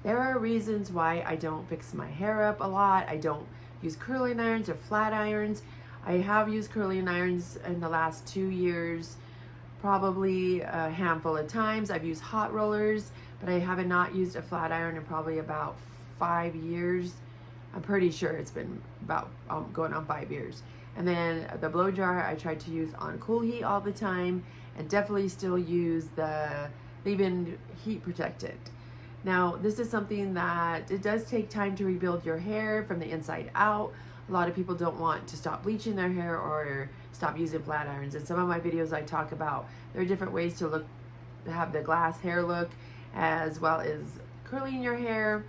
There are reasons why I don't fix my hair up a lot. I don't use curling irons or flat irons. I have used curling irons in the last 2 years, probably a handful of times. I've used hot rollers, but I have not used a flat iron in probably about 5 years. I'm pretty sure it's been about going on 5 years. And then the blow dryer I tried to use on cool heat all the time, and definitely still use the leave-in heat protectant. Now, this is something that it does take time to rebuild your hair from the inside out. A lot of people don't want to stop bleaching their hair or stop using flat irons. In some of my videos I talk about there are different ways to have the glass hair look, as well as curling your hair.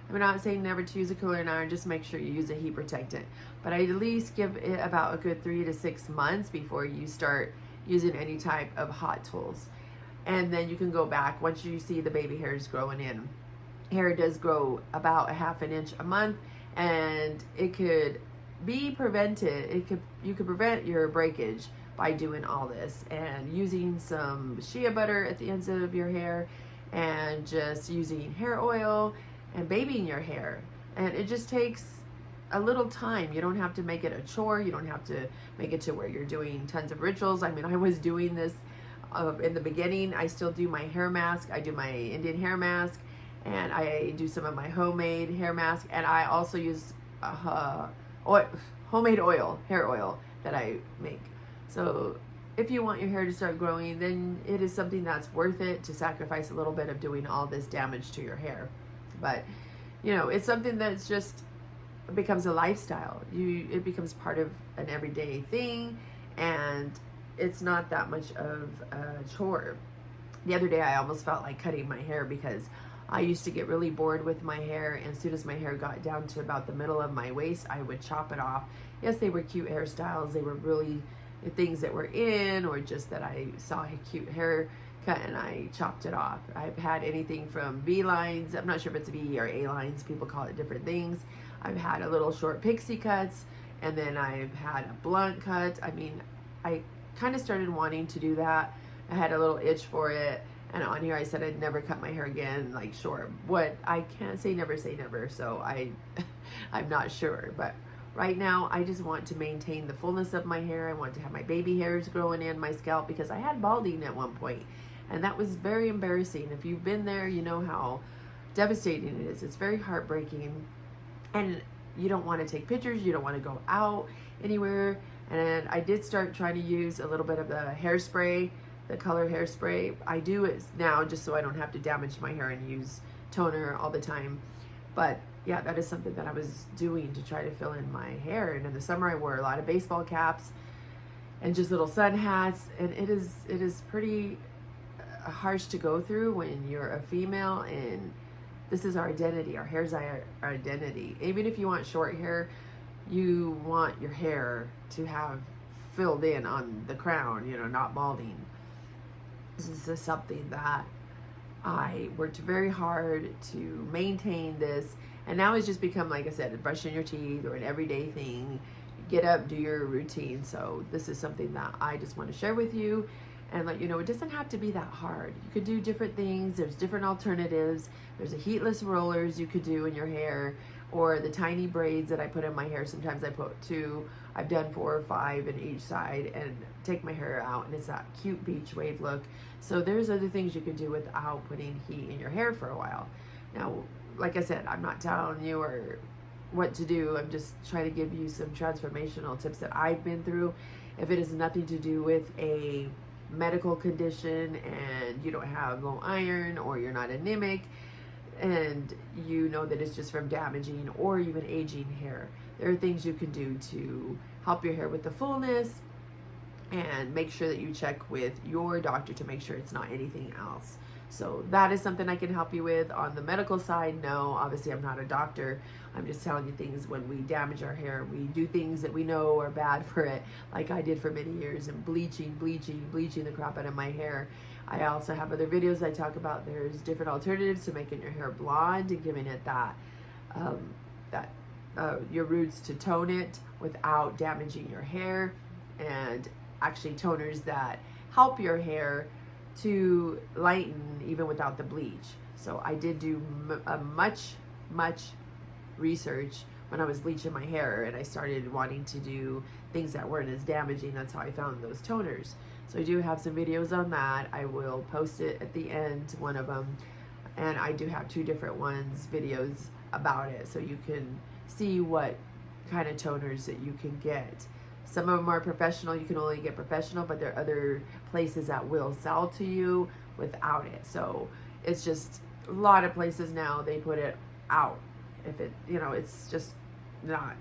I'm not saying never to use a curling iron, just make sure you use a heat protectant. But I at least give it about a good 3 to 6 months before you start using any type of hot tools. And then you can go back once you see the baby hairs growing in. Hair does grow about a half an inch a month, and it could be prevented. You could prevent your breakage by doing all this and using some shea butter at the ends of your hair, and just using hair oil and babying your hair. And it just takes a little time. You don't have to make it a chore. You don't have to make it to where you're doing tons of rituals. I mean, I was doing this in the beginning. I still do my hair mask. I do my Indian hair mask, and I do some of my homemade hair mask, and I also use homemade oil, hair oil that I make. So if you want your hair to start growing, then it is something that's worth it to sacrifice a little bit of doing all this damage to your hair. But you know, it's something that's just becomes a lifestyle. It becomes part of an everyday thing, and it's not that much of a chore. The other day I almost felt like cutting my hair because I used to get really bored with my hair, and as soon as my hair got down to about the middle of my waist, I would chop it off. Yes, they were cute hairstyles. They were really things that were in, or just that I saw a cute haircut and I chopped it off. I've had anything from V lines. I'm not sure if it's V or A lines. People call it different things. I've had a little short pixie cuts, and then I've had a blunt cut. I mean, I kind of started wanting to do that. I had a little itch for it, and on here I said I'd never cut my hair again, like short. What I can't say never, so I'm not sure. But right now I just want to maintain the fullness of my hair. I want to have my baby hairs growing in my scalp, because I had balding at one point, and that was very embarrassing. If you've been there, you know how devastating it is. It's very heartbreaking, and you don't want to take pictures. You don't want to go out anywhere. And I did start trying to use a little bit of the hairspray, the color hairspray. I do it now just so I don't have to damage my hair and use toner all the time. But yeah, that is something that I was doing to try to fill in my hair. And in the summer I wore a lot of baseball caps and just little sun hats. And it is pretty harsh to go through when you're a female, and this is our identity. Our hair's our identity. Even if you want short hair, you want your hair to have filled in on the crown, you know, not balding. This is something that I worked very hard to maintain this, and now it's just become, like I said, brushing your teeth or an everyday thing. Get up, do your routine. So this is something that I just want to share with you and let you know it doesn't have to be that hard. You could do different things. There's different alternatives. There's a heatless rollers you could do in your hair, or the tiny braids that I put in my hair. Sometimes I put 2. I've done 4 or 5 in each side, and take my hair out, and it's that cute beach wave look. So there's other things you could do without putting heat in your hair for a while. Now, like I said, I'm not telling you or what to do. I'm just trying to give you some transformational tips that I've been through. If it has nothing to do with a medical condition, and you don't have low iron, or you're not anemic, and you know that it's just from damaging or even aging hair, there are things you can do to help your hair with the fullness, and make sure that you check with your doctor to make sure it's not anything else. So that is something I can help you with. On the medical side, no, obviously I'm not a doctor. I'm just telling you things. When we damage our hair, we do things that we know are bad for it, like I did for many years, and bleaching the crap out of my hair. I also have other videos I talk about there's different alternatives to making your hair blonde and giving it your roots to tone it without damaging your hair, and actually toners that help your hair to lighten even without the bleach. So I did do much research when I was bleaching my hair, and I started wanting to do things that weren't as damaging. That's how I found those toners. So I do have some videos on that. I will post it at the end, one of them. And I do have 2 different videos about it, so you can see what kind of toners that you can get. Some of them are professional. You can only get professional, but there are other places that will sell to you without it. So it's just a lot of places now, they put it out. If it, you know, it's just not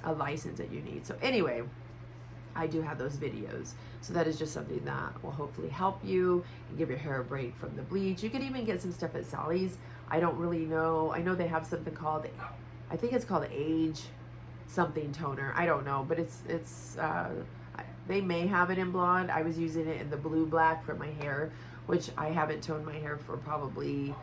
a license that you need. So anyway, I do have those videos. So that is just something that will hopefully help you and give your hair a break from the bleach. You can even get some stuff at Sally's. I don't really know. I know they have something called, I think it's called Age something toner. I don't know, but it's they may have it in blonde. I was using it in the blue black for my hair, which I haven't toned my hair for probably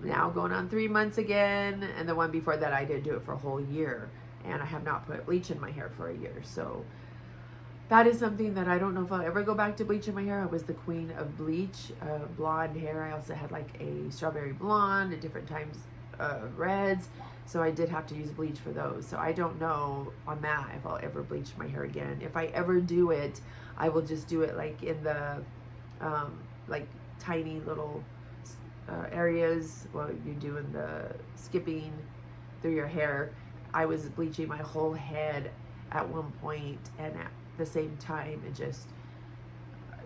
now going on 3 months again. And the one before that, I did do it for a whole year, and I have not put bleach in my hair for a year. So that is something that I don't know if I'll ever go back to bleaching my hair. I was the queen of bleach, blonde hair. I also had like a strawberry blonde at different times, reds. So I did have to use bleach for those. So I don't know on that if I'll ever bleach my hair again. If I ever do it, I will just do it like in the like tiny little areas, what you do in the skipping through your hair. I was bleaching my whole head at one point, and at the same time, it just,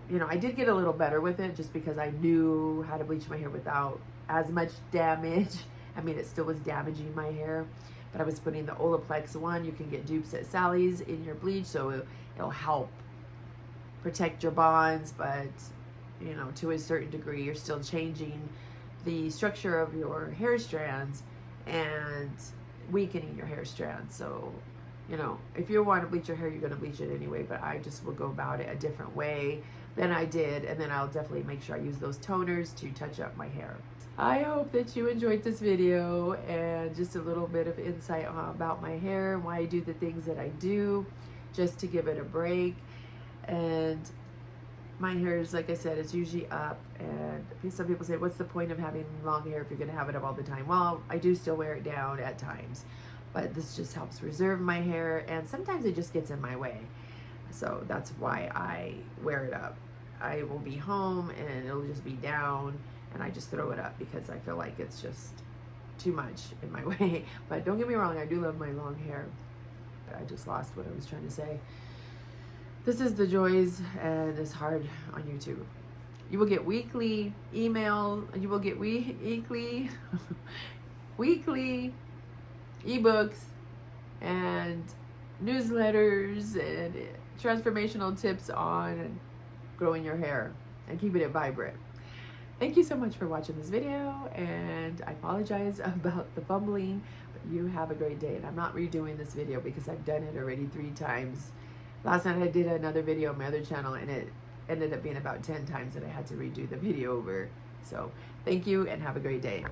you know, I did get a little better with it just because I knew how to bleach my hair without as much damage. I mean, it still was damaging my hair, but I was putting the Olaplex one. You can get dupes at Sally's in your bleach, so it'll help protect your bonds, but, you know, to a certain degree, you're still changing the structure of your hair strands and weakening your hair strands. So, you know, if you want to bleach your hair, you're going to bleach it anyway, but I just will go about it a different way than I did, and then I'll definitely make sure I use those toners to touch up my hair. I hope that you enjoyed this video and just a little bit of insight about my hair and why I do the things that I do, just to give it a break. And my hair is, like I said, it's usually up, and some people say, what's the point of having long hair if you're going to have it up all the time? Well, I do still wear it down at times, but this just helps reserve my hair, and sometimes it just gets in my way. So that's why I wear it up. I will be home and it'll just be down, and I just throw it up because I feel like it's just too much in my way. But don't get me wrong, I do love my long hair. I just lost what I was trying to say. This is the joys, and it's hard on YouTube. You will get weekly email, you will get weekly ebooks and newsletters and transformational tips on growing your hair and keeping it vibrant. Thank you so much for watching this video, and I apologize about the fumbling, but you have a great day. And I'm not redoing this video because I've done it already 3 times. Last night I did another video on my other channel, and it ended up being about 10 times that I had to redo the video over. So thank you and have a great day.